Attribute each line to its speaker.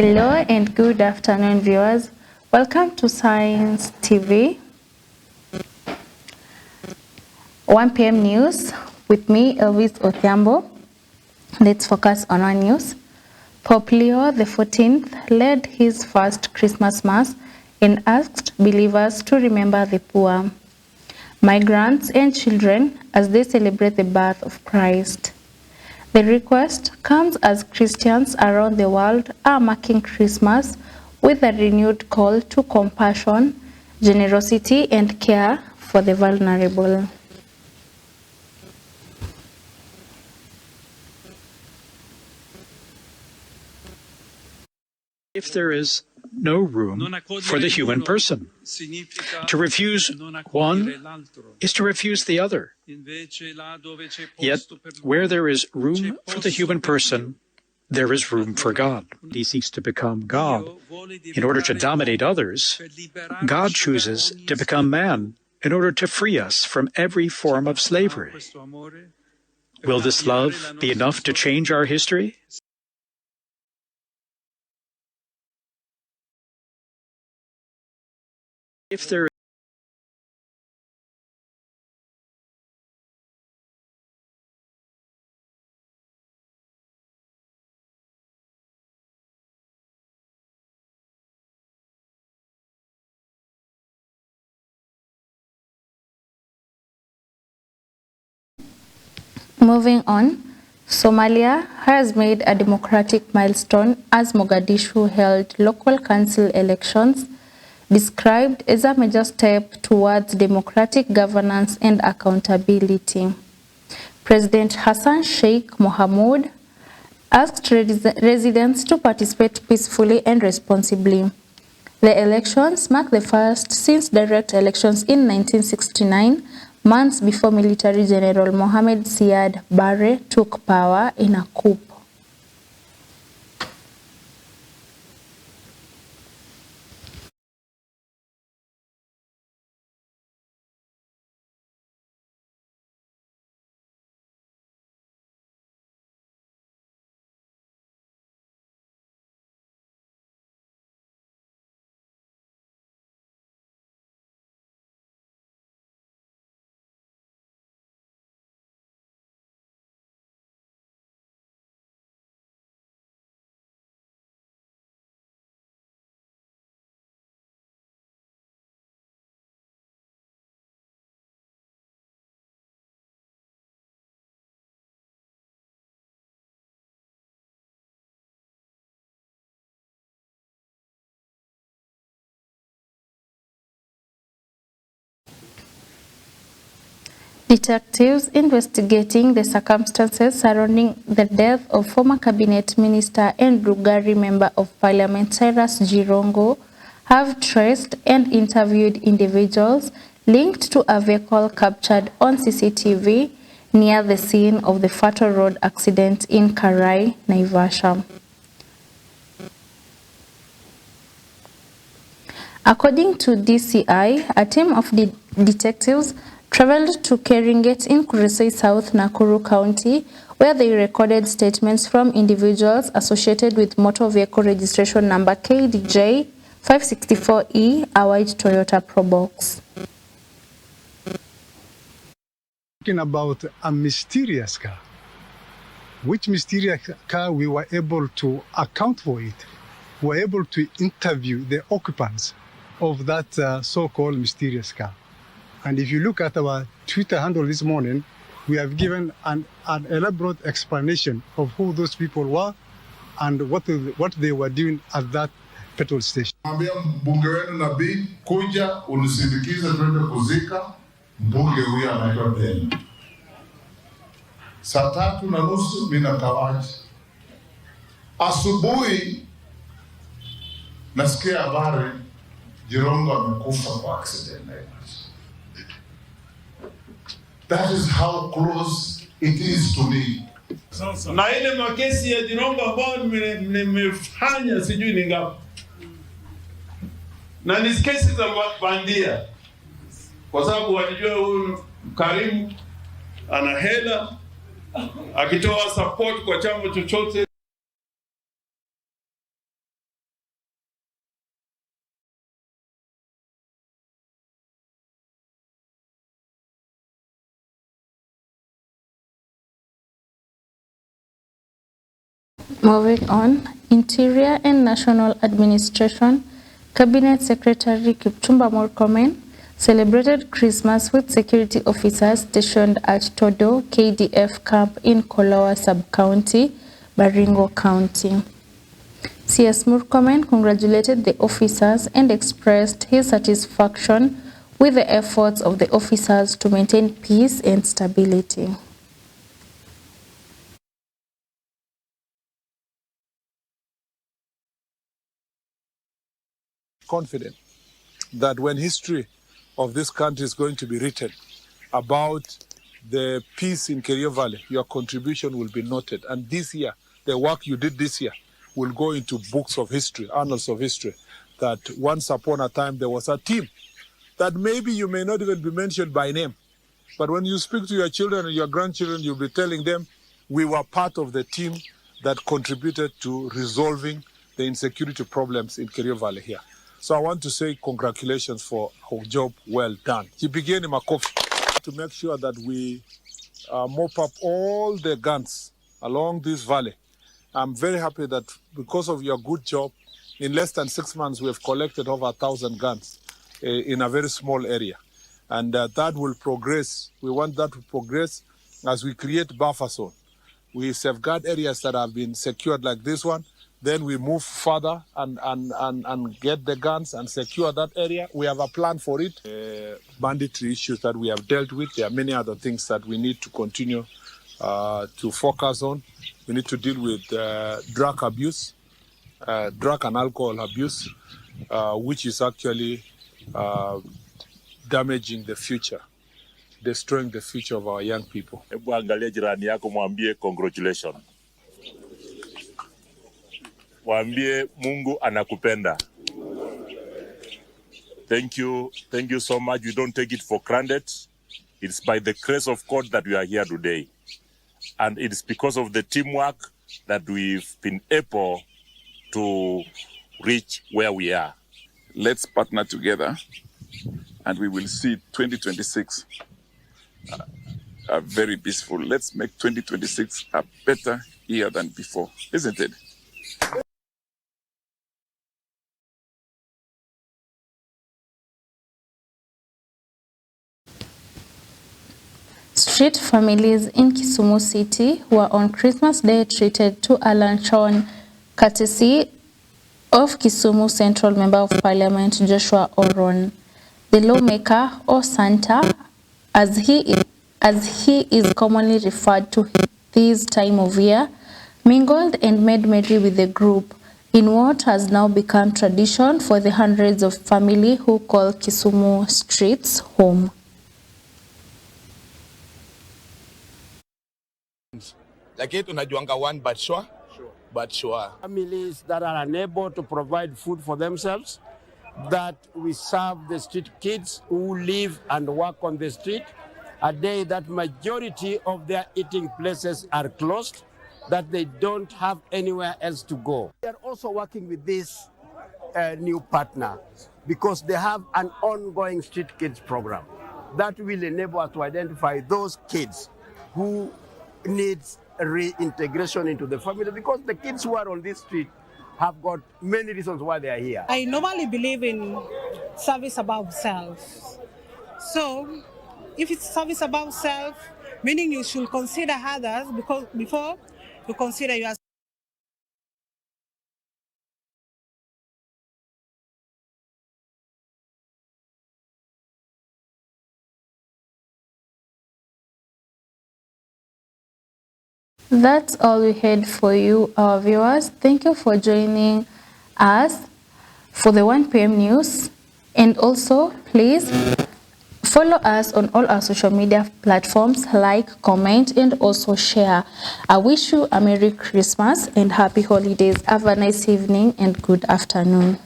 Speaker 1: Hello and good afternoon, viewers. Welcome to Science TV 1 p.m. news with me, Elvis Othiambo. Let's focus on our news. Pope Leo XIV led his first Christmas Mass and asked believers to remember the poor, migrants, and children as they celebrate the birth of Christ. The request comes as Christians around the world are marking Christmas with a renewed call to compassion, generosity, and care for the vulnerable.
Speaker 2: If there is no room for the human person, to refuse one is to refuse the other. Yet, where there is room for the human person, there is room for God. He seeks to become God in order to dominate others. God chooses to become man in order to free us from every form of slavery. Will this love be enough to change our history? If there
Speaker 1: Moving on, Somalia has made a democratic milestone as Mogadishu held local council elections, described as a major step towards democratic governance and accountability. President Hassan Sheikh Mohamud asked residents to participate peacefully and responsibly. The elections mark the first since direct elections in 1969, months before military General Mohamed Siad Barre took power in a coup. Detectives investigating the circumstances surrounding the death of former cabinet minister and Lugari member of parliament Cyrus Jirongo have traced and interviewed individuals linked to a vehicle captured on CCTV near the scene of the fatal road accident in Karai, Naivasha. According to DCI, a team of detectives traveled to Keringet in Kuresoi South, Nakuru County, where they recorded statements from individuals associated with motor vehicle registration number KDJ 564E, a white Toyota Probox.
Speaker 3: Talking about a mysterious car. Which mysterious car we were able to account for it? We were able to interview the occupants of that so-called mysterious car. And if you look at our Twitter handle this morning, we have given an elaborate explanation of who those people were and what they were doing at that petrol station.
Speaker 4: Mwambia mbunge wenu Nabii, kuja unisindikize twende kuzika mbunge huyu anaitwa Ben. Saa 3:30 mimi nakawaji. Asubuhi nasikia habari Jirongo amekufa kwa accident. That is how close it is to me.
Speaker 5: Na ile makesi ya Jirongo ambayo nimefanya sijui ni ngapi. Na ni kesi za bandia. Kwa sababu walijua huyu Karimu ana hela akitoa support kwa chama chochote
Speaker 1: Moving on, Interior and National Administration, Cabinet Secretary Kipchumba Murkomen celebrated Christmas with security officers stationed at Todo KDF camp in Kolawa Sub-County, Baringo County. CS Murkomen congratulated the officers and expressed his satisfaction with the efforts of the officers to maintain peace and stability.
Speaker 6: Confident that when history of this country is going to be written about the peace in Kerio Valley, your contribution will be noted. And this year, the work you did this year will go into books of history, annals of history, that once upon a time there was a team that maybe you may not even be mentioned by name. But when you speak to your children and your grandchildren, you'll be telling them, we were part of the team that contributed to resolving the insecurity problems in Kerio Valley here. So I want to say congratulations for a job well done. You began in Makofi to make sure that we mop up all the guns along this valley. I'm very happy that because of your good job, in less than 6 months, we have collected over 1,000 guns in a very small area. And that will progress. We want that to progress as we create buffer zone. We safeguard areas that have been secured like this one. Then we move further and get the guns and secure that area. We have a plan for it. Banditry issues that we have dealt with. There are many other things that we need to continue to focus on. We need to deal with drug abuse, drug and alcohol abuse, which is actually damaging the future, destroying the future of our young people.
Speaker 5: Hebu angalia jirani yako, mwambie congratulations. Mwambie Mungu anakupenda. Thank you so much. We don't take it for granted. It's by the grace of God that we are here today. And it's because of the teamwork that we've been able to reach where we are.
Speaker 7: Let's partner together and we will see 2026 very peaceful. Let's make 2026 a better year than before, isn't it?
Speaker 1: Street families in Kisumu City were on Christmas Day treated to a luncheon courtesy of Kisumu Central Member of Parliament Joshua Oron. The lawmaker, or Santa, as he is commonly referred to this time of year, mingled and made merry with the group in what has now become tradition for the hundreds of family who call Kisumu streets home.
Speaker 8: Lakini tunajuanga one but sure. Families that are unable to provide food for themselves, that we serve the street kids who live and work on the street, a day that majority of their eating places are closed, that they don't have anywhere else to go. We are also working with this new partner because they have an ongoing street kids program that will enable us to identify those kids who need reintegration into the family, because the kids who are on this street have got many reasons why they are here.
Speaker 9: I normally believe in service above self. So if it's service above self, meaning you should consider others because before you consider yourself.
Speaker 1: That's all we had for you, our viewers. Thank you for joining us for the 1 p.m. news. And also, please follow us on all our social media platforms, like, comment, and also share. I wish you a Merry Christmas and Happy Holidays. Have a nice evening and good afternoon.